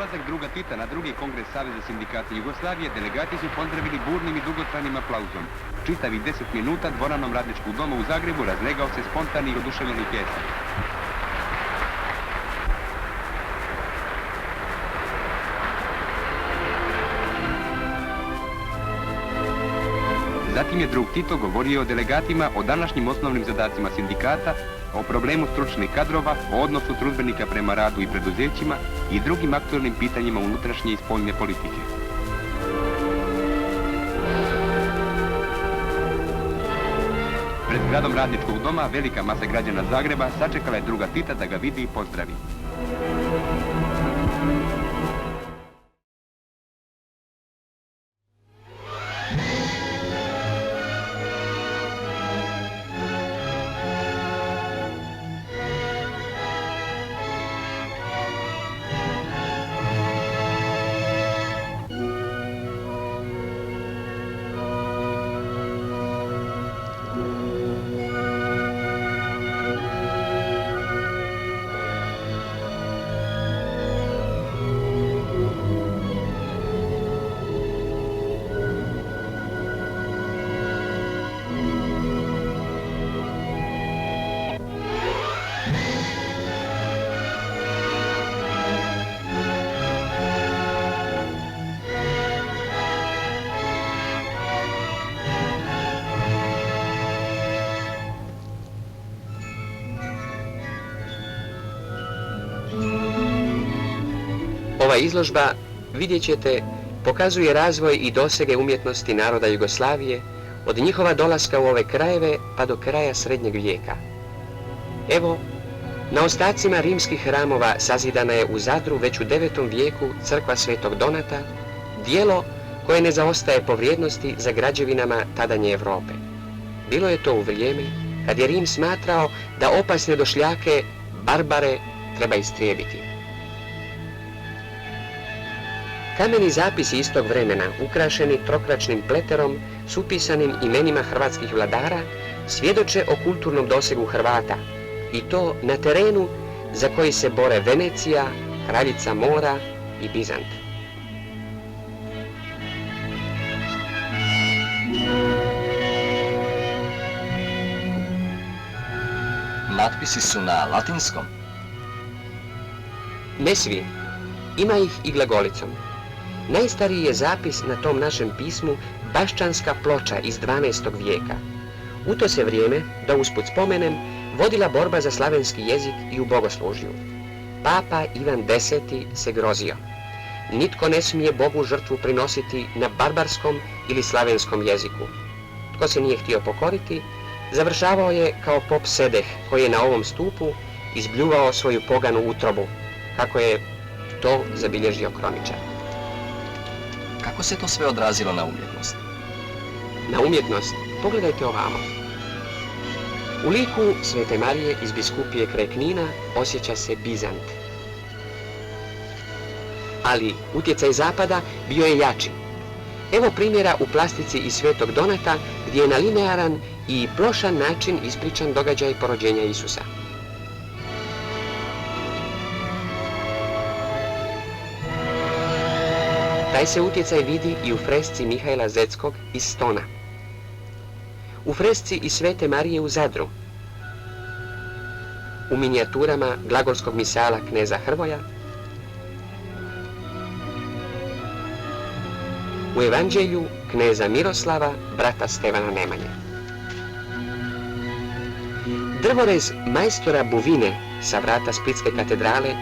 dolazak druga Tita na drugi kongres Saveza sindikata Jugoslavije delegati su pozdravili burnim i dugotrajnim aplauzom. Čitavih 10 minuta dvoranom Radničkog doma u Zagrebu razlegao se spontani i oduševljeni pljesak. Zatim je drug Tito govorio o delegatima, o današnjim osnovnim zadacima sindikata, o problemu stručnih kadrova, o odnosu trudbenika prema radu i preduzećima i drugim aktualnim pitanjima unutrašnje i spoljne politike. Pred zgradom Radničkog doma velika masa građana Zagreba sačekala je druga Tita da ga vidi i pozdravi. Ova izložba, vidjet ćete, pokazuje razvoj i dosege umjetnosti naroda Jugoslavije od njihova dolaska u ove krajeve pa do kraja srednjeg vijeka. Evo, na ostacima rimskih hramova sazidana je u Zadru već u 9. vijeku crkva Svetog Donata, djelo koje ne zaostaje po vrijednosti za građevinama tadanje Europe. Bilo je to u vrijeme kad je Rim smatrao da opasne došljake, barbare, treba istrijebiti. Kameni zapisi istog vremena, ukrašeni trokračnim pleterom s upisanim imenima hrvatskih vladara, svjedoče o kulturnom dosegu Hrvata, i to na terenu za koji se bore Venecija, Kraljica mora i Bizant. Natpisi su na latinskom? Ne svi, ima ih i glagolicom. Najstariji je zapis na tom našem pismu Baščanska ploča iz 12. vijeka. U to se vrijeme, da usput spomenem, vodila borba za slavenski jezik i u bogoslužju. Papa Ivan X se grozio. Nitko ne smije Bogu žrtvu prinositi na barbarskom ili slavenskom jeziku. Tko se nije htio pokoriti, završavao je kao pop Sedeh, koji je na ovom stupu izbljuvao svoju poganu utrobu, kako je to zabilježio kroničar. Kako se to sve odrazilo na umjetnost? Na umjetnost pogledajte ovamo. U liku Svete Marije iz biskupije kraj Knina osjeća se Bizant. Ali utjecaj Zapada bio je jači. Evo primjera u plastici iz Svetog Donata gdje je na linearan i plošan način ispričan događaj porođenja Isusa. Taj se utjecaj vidi i u fresci Mihajla Zeckog iz Stona, u fresci iz Svete Marije u Zadru, u minijaturama glagolskog misala kneza Hrvoja, u evanđelju kneza Miroslava, brata Stevana Nemanje. Drvorez majstora Buvine sa vrata Splitske katedrale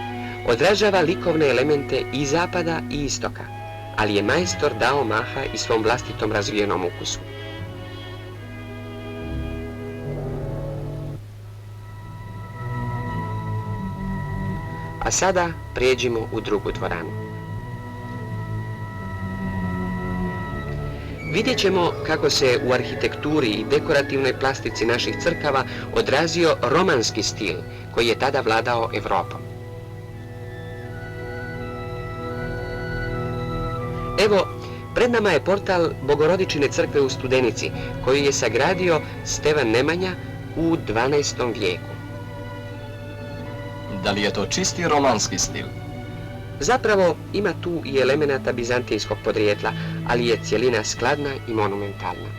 odražava likovne elemente i zapada i istoka, ali je majstor dao maha i svom vlastitom razvijenom ukusu. A sada prijeđimo u drugu dvoranu. Vidjet ćemo kako se u arhitekturi i dekorativnoj plastici naših crkava odrazio romanski stil koji je tada vladao Europom. Evo, pred nama je portal Bogorodičine crkve u Studenici, koju je sagradio Stevan Nemanja u 12. vijeku. Da li je to čisti romanski stil? Zapravo ima tu i elemenata bizantijskog podrijetla, ali je cjelina skladna i monumentalna.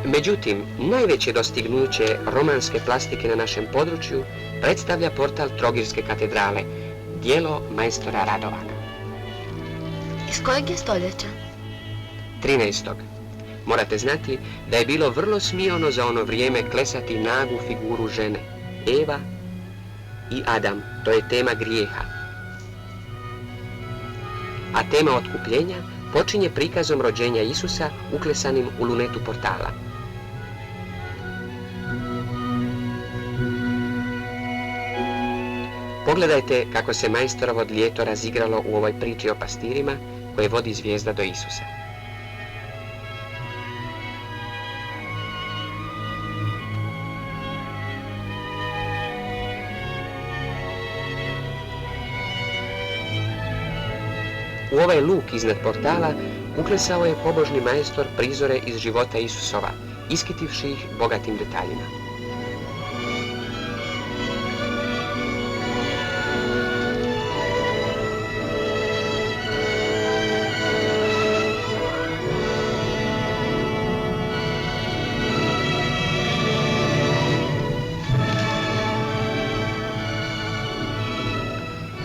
Međutim, najveće dostignuće romanske plastike na našem području predstavlja portal Trogirske katedrale, djelo majstora Radovana. Iz kojeg je stoljeća? 13. Morate znati da je bilo vrlo smiono za ono vrijeme klesati nagu figuru žene, Eva i Adam, to je tema grijeha. A tema otkupljenja počinje prikazom rođenja Isusa uklesanim u lunetu portala. Pogledajte kako se majstorovo dljeto razigralo u ovoj priči o pastirima koje vodi zvijezda do Isusa. U ovaj luk iznad portala uklesao je pobožni majstor prizore iz života Isusova, iskitivši ih bogatim detaljima.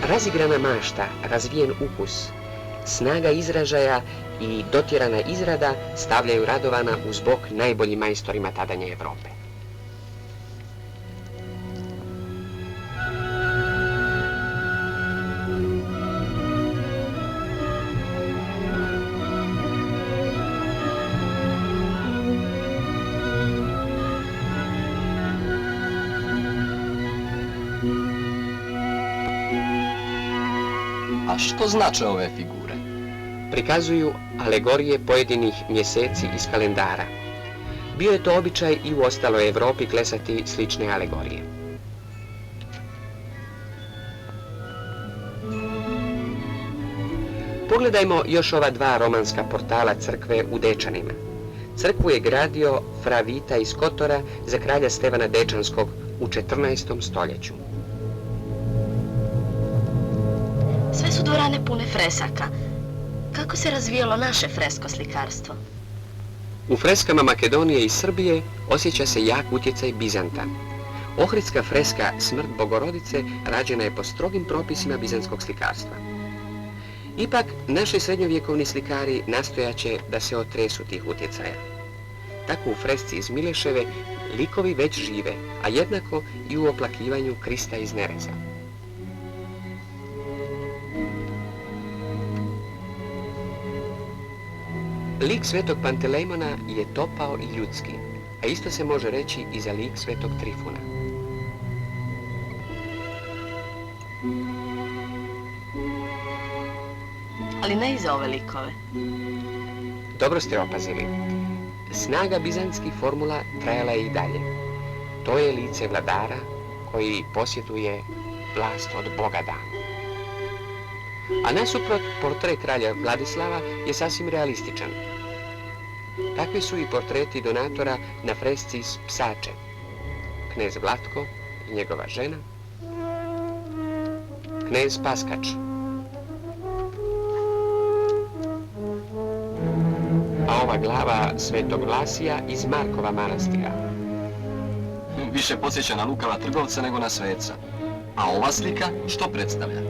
Razigrana mašta, razvijen ukus, snaga izražaja i dotjerana izrada stavljaju Radovana uz bok najboljim majstorima tadanje Evrope. A što znače ove figure? Prikazuju alegorije pojedinih mjeseci iz kalendara. Bio je to običaj i u ostaloj Evropi klesati slične alegorije. Pogledajmo još ova dva romanska portala crkve u Dečanima. Crkvu je gradio fra Vita iz Kotora za kralja Stevana Dečanskog u 14. stoljeću. Sve su dvorane pune fresaka. Kako se razvijalo naše fresko slikarstvo? U freskama Makedonije i Srbije osjeća se jak utjecaj Bizanta. Ohridska freska Smrt Bogorodice rađena je po strogim propisima bizantskog slikarstva. Ipak, naši srednjovjekovni slikari nastojaće da se otresu tih utjecaja. Tako u fresci iz Mileševe likovi već žive, a jednako i u oplakivanju Krista iz Nereza. Lik svetog Pantelejmona je topao i ljudski, a isto se može reći i za lik svetog Trifuna. Ali ne i za ove likove. Dobro ste opazili. Snaga bizantskih formula trajala je i dalje. To je lice vladara koji posjetuje vlast od Boga dana. A nasuprot, portret kralja Vladislava je sasvim realističan. Takvi su i portreti donatora na fresci iz Psače, knez Vlatko i njegova žena, knez Paskač, a ova glava svetog Vlasija iz Markova manastira. Više podsjeća na lukava trgovca nego na sveca. A ova slika što predstavlja?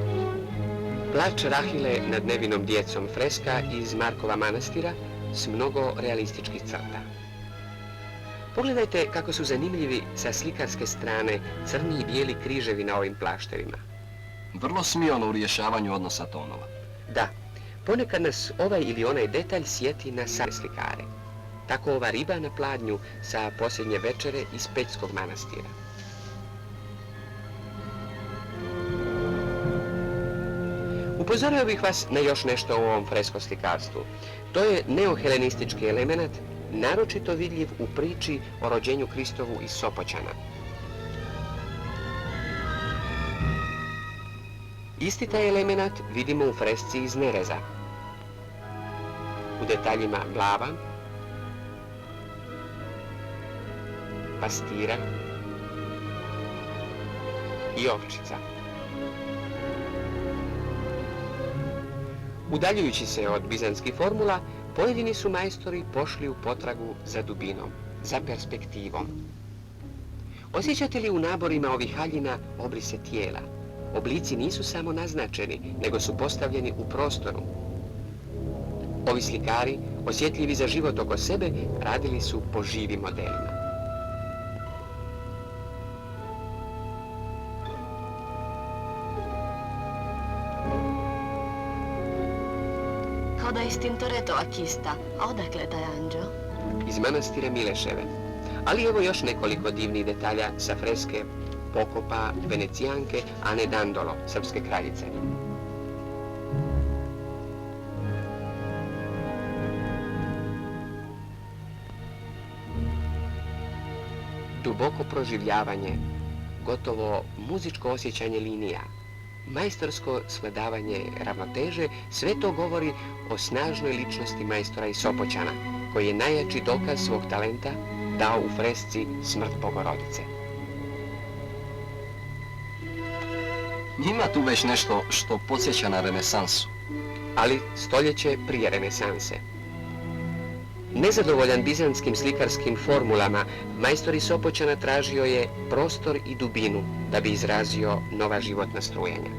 Plač Rahile nad nevinom djecom, freska iz Markova manastira s mnogo realističkih crta. Pogledajte kako su zanimljivi sa slikarske strane crni i bijeli križevi na ovim plaštevima. Vrlo smiono u rješavanju odnosa tonova. Da, ponekad nas ovaj ili onaj detalj sjeti na same slikare. Tako ova riba na pladnju sa posljednje večere iz Pećskog manastira. Upozorio bih vas na još nešto u ovom fresko slikarstvu. To je neohelenistički element, naročito vidljiv u priči o rođenju Kristovu iz Sopoćana. Isti taj element vidimo u fresci iz Nereza. U detaljima glava, pastira i ovčica. Udaljujući se od bizantskih formula, pojedini su majstori pošli u potragu za dubinom, za perspektivom. Osjećate li u naborima ovih haljina obrise tijela? Oblici nisu samo naznačeni, nego su postavljeni u prostoru. Ovi slikari, osjetljivi za život oko sebe, radili su po živim modelima. Kao da je iz Tintoretova kista. A odakle je taj anđeo? Iz manastira Mileševe. Ali evo još nekoliko divnih detalja sa freske pokopa Venecijanke Ane Dandolo, srpske kraljice. Duboko proživljavanje, gotovo muzičko osjećanje linija, majstorsko svladavanje ravnoteže, sve to govori o snažnoj ličnosti majstora iz Sopoćana, koji je najjači dokaz svog talenta dao u fresci Smrt Bogorodice. Ima tu već nešto što podsjeća na renesansu. Ali stoljeće prije renesanse. Nezadovoljan bizantskim slikarskim formulama, majstor iz Sopoćana tražio je prostor i dubinu da bi izrazio nova životna strujanja.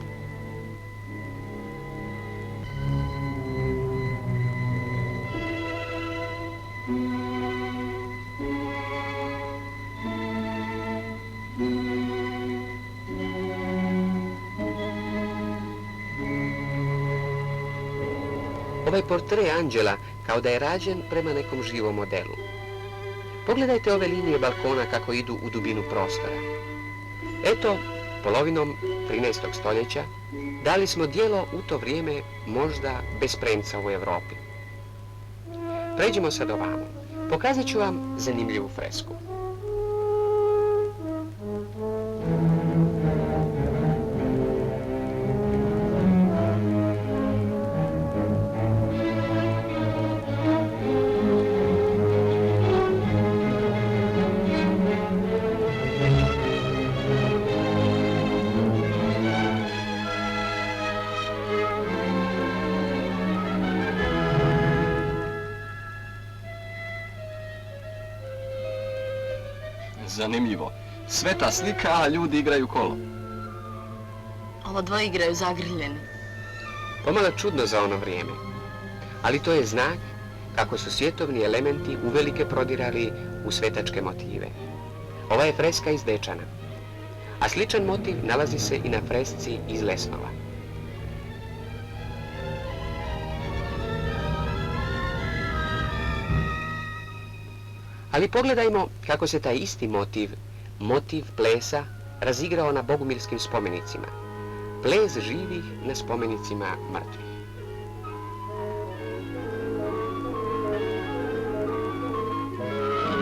Ovaj portre anđela kao da je rađen prema nekom živom modelu. Pogledajte ove linije balkona kako idu u dubinu prostora. Eto, polovinom 13. stoljeća dali smo djelo u to vrijeme možda bez premca u Europi. Pređimo sad ovamo. Pokazat ću vam zanimljivu fresku. Zanimljivo. Sveta slika, a ljudi igraju kolo. Ovo dvoje igraju zagrljeni. Pomalo čudno za ono vrijeme. Ali to je znak kako su svjetovni elementi uvelike prodirali u svetačke motive. Ova je freska iz Dečana, a sličan motiv nalazi se i na fresci iz Lesnova. Ali pogledajmo kako se taj isti motiv plesa, razigrao na bogumirskim spomenicima. Ples živih na spomenicima mrtvih.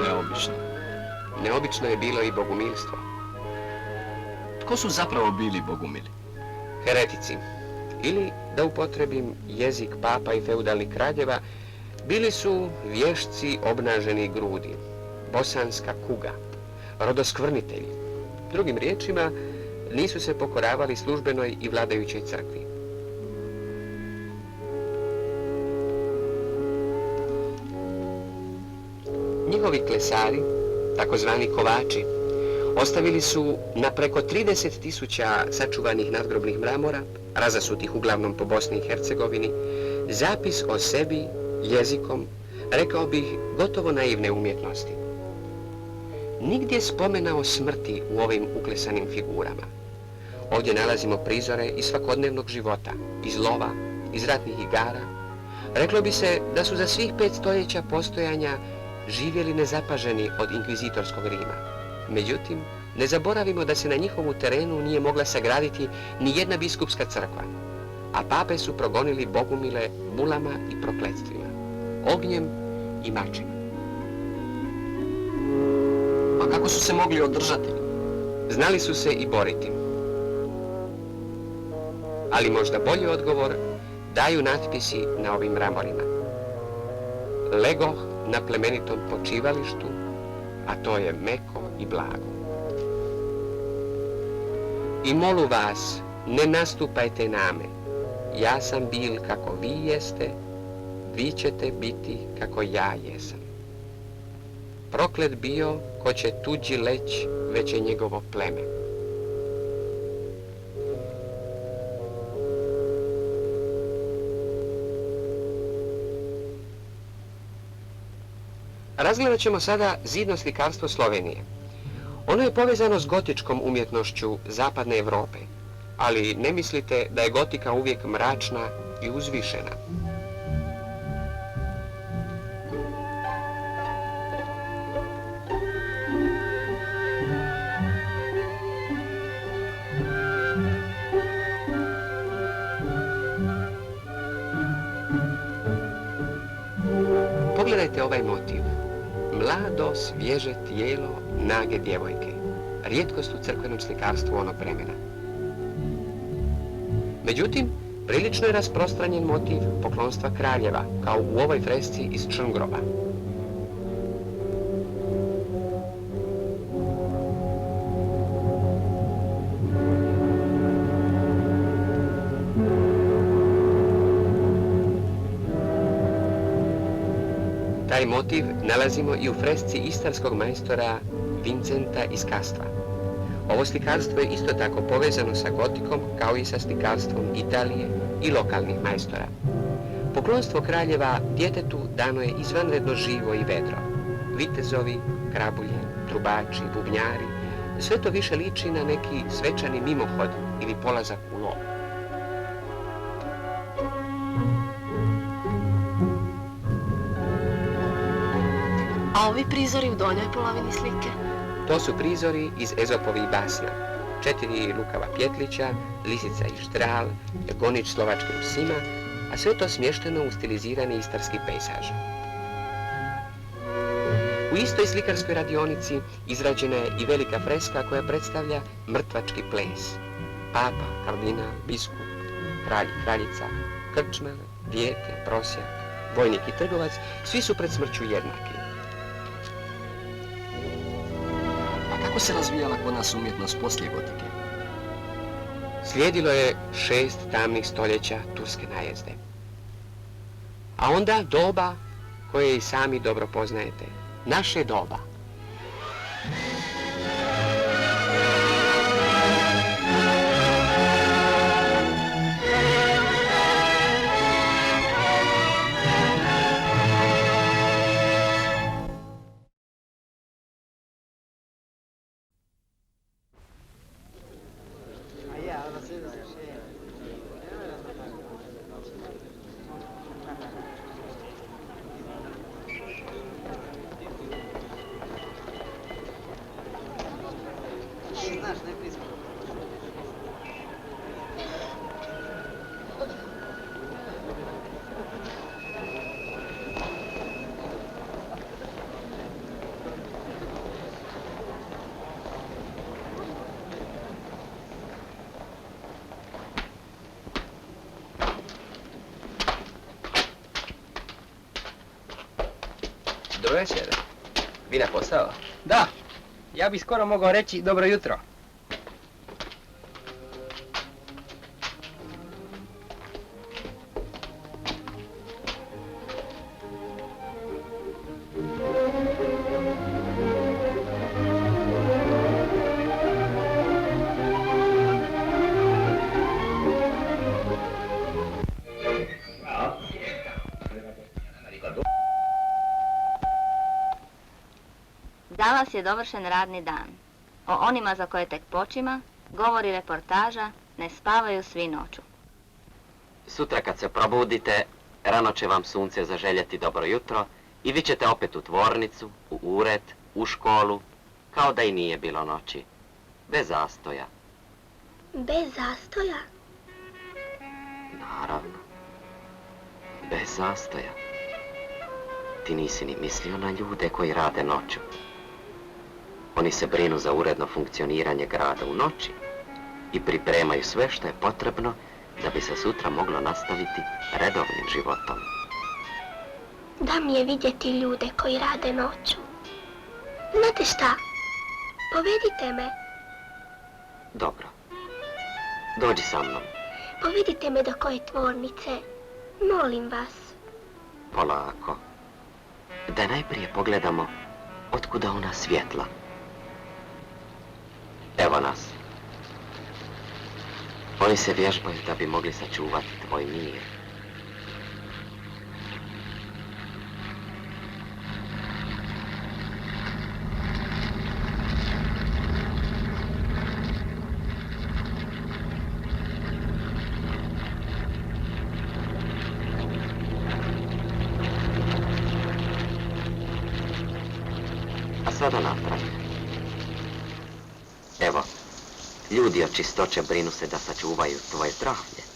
Neobično. Neobično je bilo i bogumilstvo. Tko su zapravo bili bogumili? Heretici, ili da upotrebim jezik papa i feudalnih kraljeva, bili su vješci obnaženi grudi, bosanska kuga, rodoskvrnitelji. Drugim riječima, nisu se pokoravali službenoj i vladajućoj crkvi. Njihovi klesari, takozvani kovači, ostavili su na preko 30.000 sačuvanih nadgrobnih mramora, razasutih uglavnom po Bosni i Hercegovini, zapis o sebi, jezikom, rekao bih, gotovo naivne umjetnosti. Nigdje spomena o smrti u ovim uklesanim figurama. Ovdje nalazimo prizore iz svakodnevnog života, iz lova, iz ratnih igara. Reklo bi se da su za svih 5 stoljeća postojanja živjeli nezapaženi od inkvizitorskog Rima. Međutim, ne zaboravimo da se na njihovu terenu nije mogla sagraditi ni jedna biskupska crkva, a pape su progonili bogumile bulama i prokletstvima, ognjem i mačem. A kako su se mogli održati? Znali su se i boriti. Ali možda bolji odgovor daju natpisi na ovim mramorima. Legoh na plemenitom počivalištu, a to je meko i blagu. I molu vas, ne nastupajte name. Ja sam bil kako vi jeste, vi ćete biti kako ja jesam. Proklet bio ko će tuđi leć, već je njegovo pleme. Razgledat ćemo sada zidno slikarstvo Slovenije. Ono je povezano s gotičkom umjetnošću zapadne Europe, ali ne mislite da je gotika uvijek mračna i uzvišena. Pogledajte ovaj motiv. Mlado, svježe tijelo nage djevojke. Rijetkost u crkvenom slikarstvu onog vremena. Međutim, prilično je rasprostranjen motiv poklonstva kraljeva, kao u ovoj fresci iz Črngroba. Taj motiv nalazimo i u fresci istarskog majstora Vincenta iz Kastva. Ovo slikarstvo je isto tako povezano sa gotikom kao i sa slikarstvom Italije i lokalnih majstora. Poklonstvo kraljeva djetetu dano je izvanredno živo i vedro. Vitezovi, krabulje, trubači, bubnjari, sve to više liči na neki svečani mimohod ili polazak u lov. A ovi prizori u donjoj polovini slike? To su prizori iz Ezopovih basna. 4 lukava pjetlića, lisica i štral, gonič slovačke usima, a sve to smješteno u stilizirani istarski pejsaž. U istoj slikarskoj radionici izrađena je i velika freska koja predstavlja mrtvački ples. Papa, kardinal, biskup, kralj i kraljica, krčmar, dijete, prosjak, vojnik i trgovac, svi su pred smrću jednaki. Kako se razvijala kod nas umjetnost poslije gotike? Slijedilo je 6 tamnih stoljeća turske najezde. A onda doba koje i sami dobro poznajete. Naše doba. Dobro večer. Vi na posao? Da, ja bih skoro mogao reći dobro jutro. Danas je dovršen radni dan. O onima za koje tek počima, govori reportaža, ne spavaju svi noću. Sutra kad se probudite, rano će vam sunce zaželjeti dobro jutro i vi ćete opet u tvornicu, u ured, u školu, kao da i nije bilo noći. Bez zastoja. Bez zastoja? Naravno. Bez zastoja. Ti nisi ni mislio na ljude koji rade noću. Oni se brinu za uredno funkcioniranje grada u noći i pripremaju sve što je potrebno da bi se sutra moglo nastaviti redovnim životom. Da mi je vidjeti ljude koji rade noću. Znate šta? Povedite me. Dobro. Dođi sa mnom. Povedite me do koje tvornice. Molim vas. Polako. Da najprije pogledamo otkuda ona svjetla. Evo nas. Oni se vježbaju da bi mogli sačuvati tvoj mir. A sada natrag. Evo, ljudi od čistoće brinu se da sačuvaju tvoje zdravlje.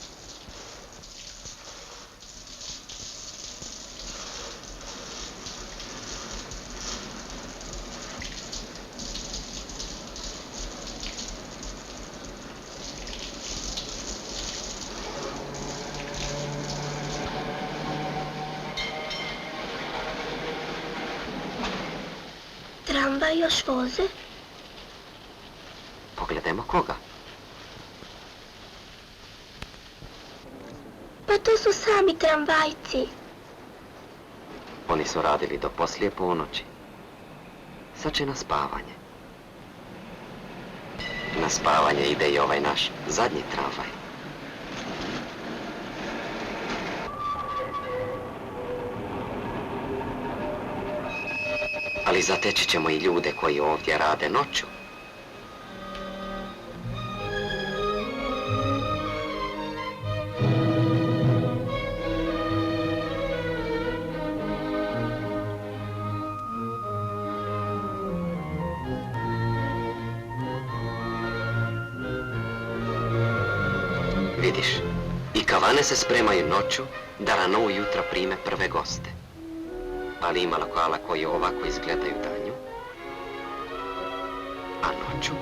Tramvaj još voze? Pogledajmo koga. Pa to su sami tramvajci. Oni su radili do poslije ponoći. Sad će na spavanje. Na spavanje ide i ovaj naš zadnji tramvaj. Ali zateći ćemo i ljude koji ovdje rade noću. Vidiš, i kavane se spremaju noću da rano ujutro prime prve goste. Ali ima lokala koji ovako izgledaju danju, a noću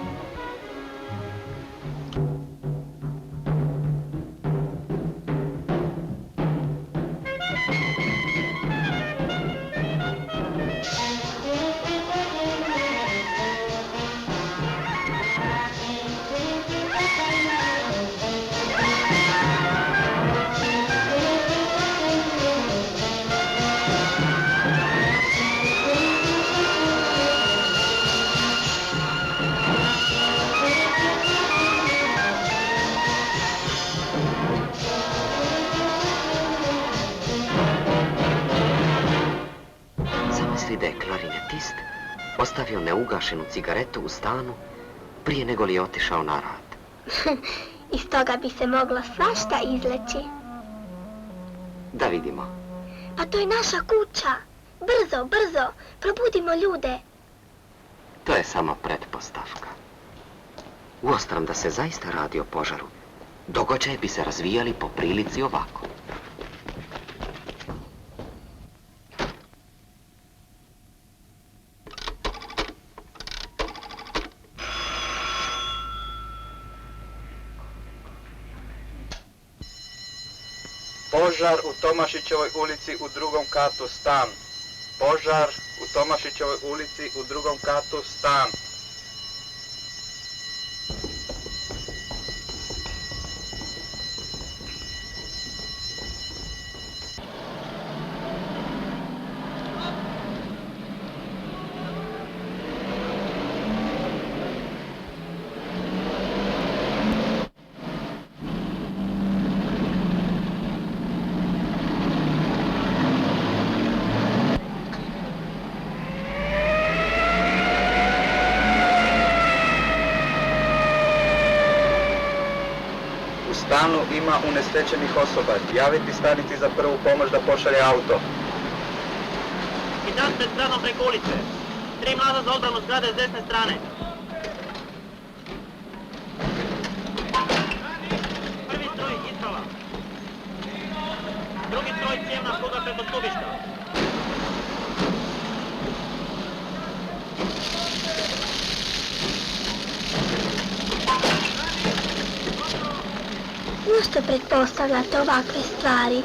da je klarinetist ostavio neugašenu cigaretu u stanu prije nego li je otišao na rad. Iz toga bi se moglo svašta izleći. Da vidimo. Pa to je naša kuća. Brzo, brzo, probudimo ljude. To je samo pretpostavka. Uostram da se zaista radi o požaru, događaji bi se razvijali po prilici ovako. Požar u Tomašićevoj ulici u drugom katu stan. Požar u Tomašićevoj ulici u drugom katu stan. U stanu ima unesrećenih osoba. Javiti stanici za prvu pomoć da pošalje auto. Hitans pred zgradom preko ulice. 3 mlada za odbranu zgrade s desne strane. Prvi stroj isprava. Drugi stroj cijevna pruga preko stubišta. Zašto pretpostavljate ovakve stvari?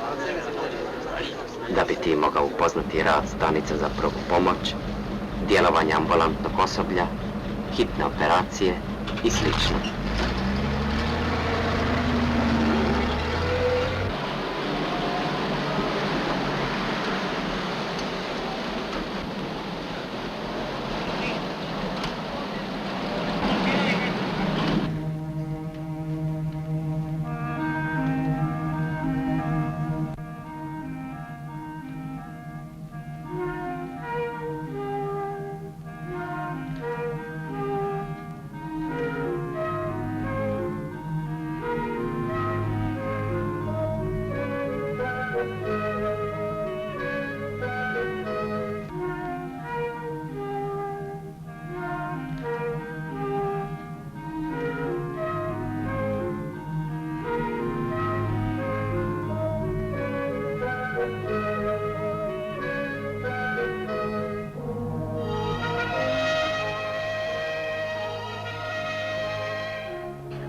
Da bi ti mogao upoznati rad stanice za prvu pomoć, djelovanje ambulantnog osoblja hitne operacije i slično.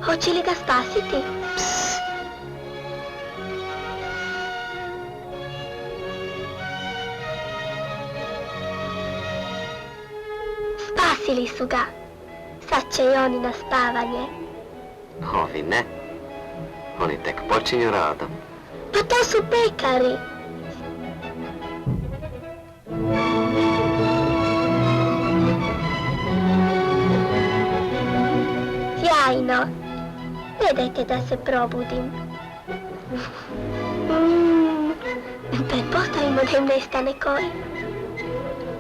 Hoće li ga spasiti? Spasili su ga. Sad će i oni na spavanje. Ovi ne. Oni tek počinju radom. Pa to su pekari. Sjajno. Ne dajte da se probudim. Pretpostavimo da im nestane koji.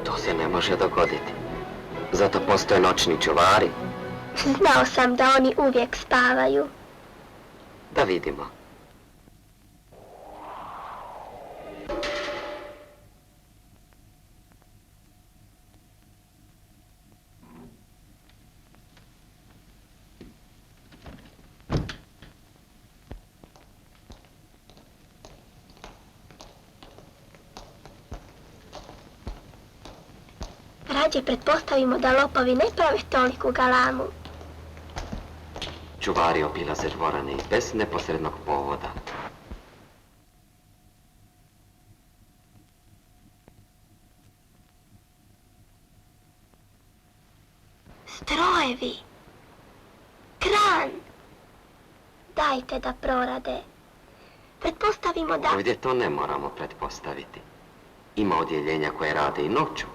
To se ne može dogoditi. Zato postoje noćni čuvari. Znao sam da oni uvijek spavaju. Da vidimo. Rađe pretpostavimo da lopovi ne prave toliku galamu. Čuvari obilaze dvorane i bez neposrednog povoda. Strojevi. Kran. Dajte da prorade. Pretpostavimo da... Ovdje to ne moramo pretpostaviti. Ima odjeljenja koje rade i noću.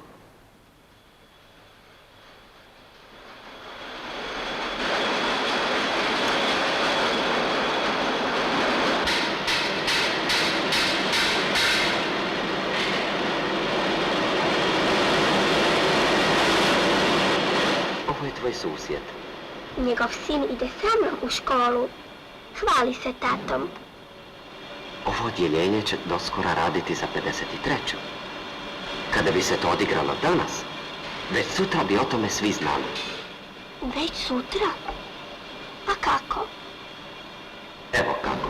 Ovo je tvoj susjed. Njegov sin ide sa mnom u školu. Hvali se tatom. Ovo odjeljenje će doskora raditi za 53. Kada bi se to odigralo danas, već sutra bi o tome svi znali. Već sutra? A kako? Evo kako.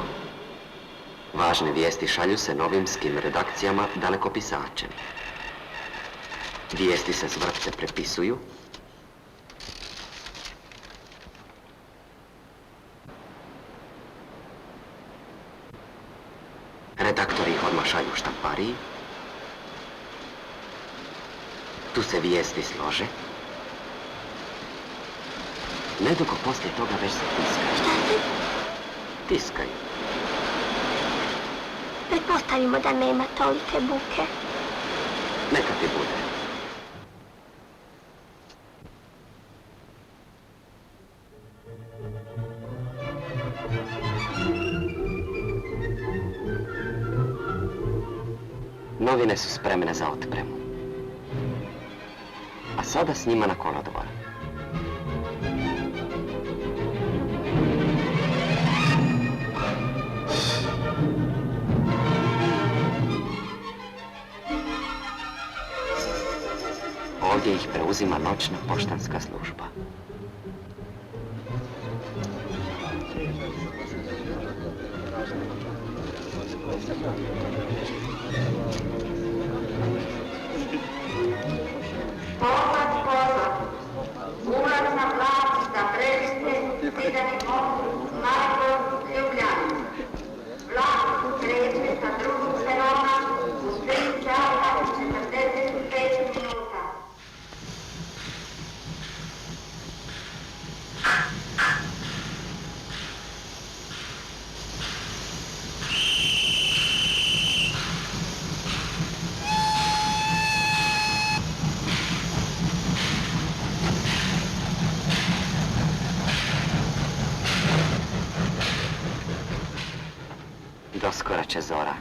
Važne vijesti šalju se novinskim redakcijama dalekopisačem. Vijesti se s vrpce prepisuju. Redaktori ih odmah šalju štampariji. Tu se vijesti slože. Nedugo poslije toga već se tiskaju. Šta se? Tiskaju. Pretpostavimo da nema tolike buke. Neka ti bude. Novine su spremne za otpremu. A sada s njima na kolodvor. Ovdje ih preuzima noćna poštanska služba. Ulazna vlast za Breste, Zidani most, Maribor, Ljubljana. Vlast kreće sa drugog perona u 3 sata i 45 minuta. Doskora će zora.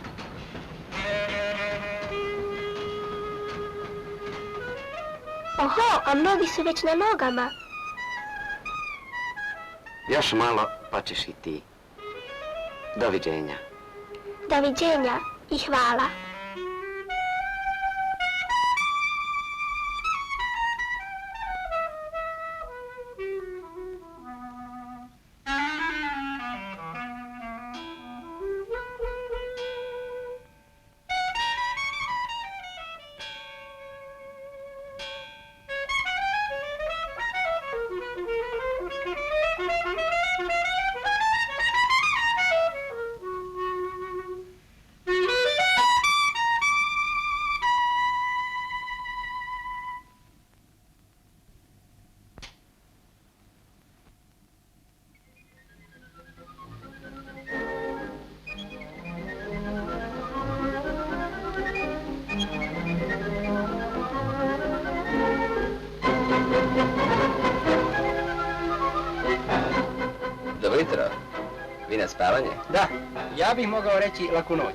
Oho, a mnogi su već na nogama. Još malo, pa ćeš i ti. Doviđenja. Doviđenja i hvala. Dobro jutro. Vi na spavanje? Da, ja bih mogao reći laku noć.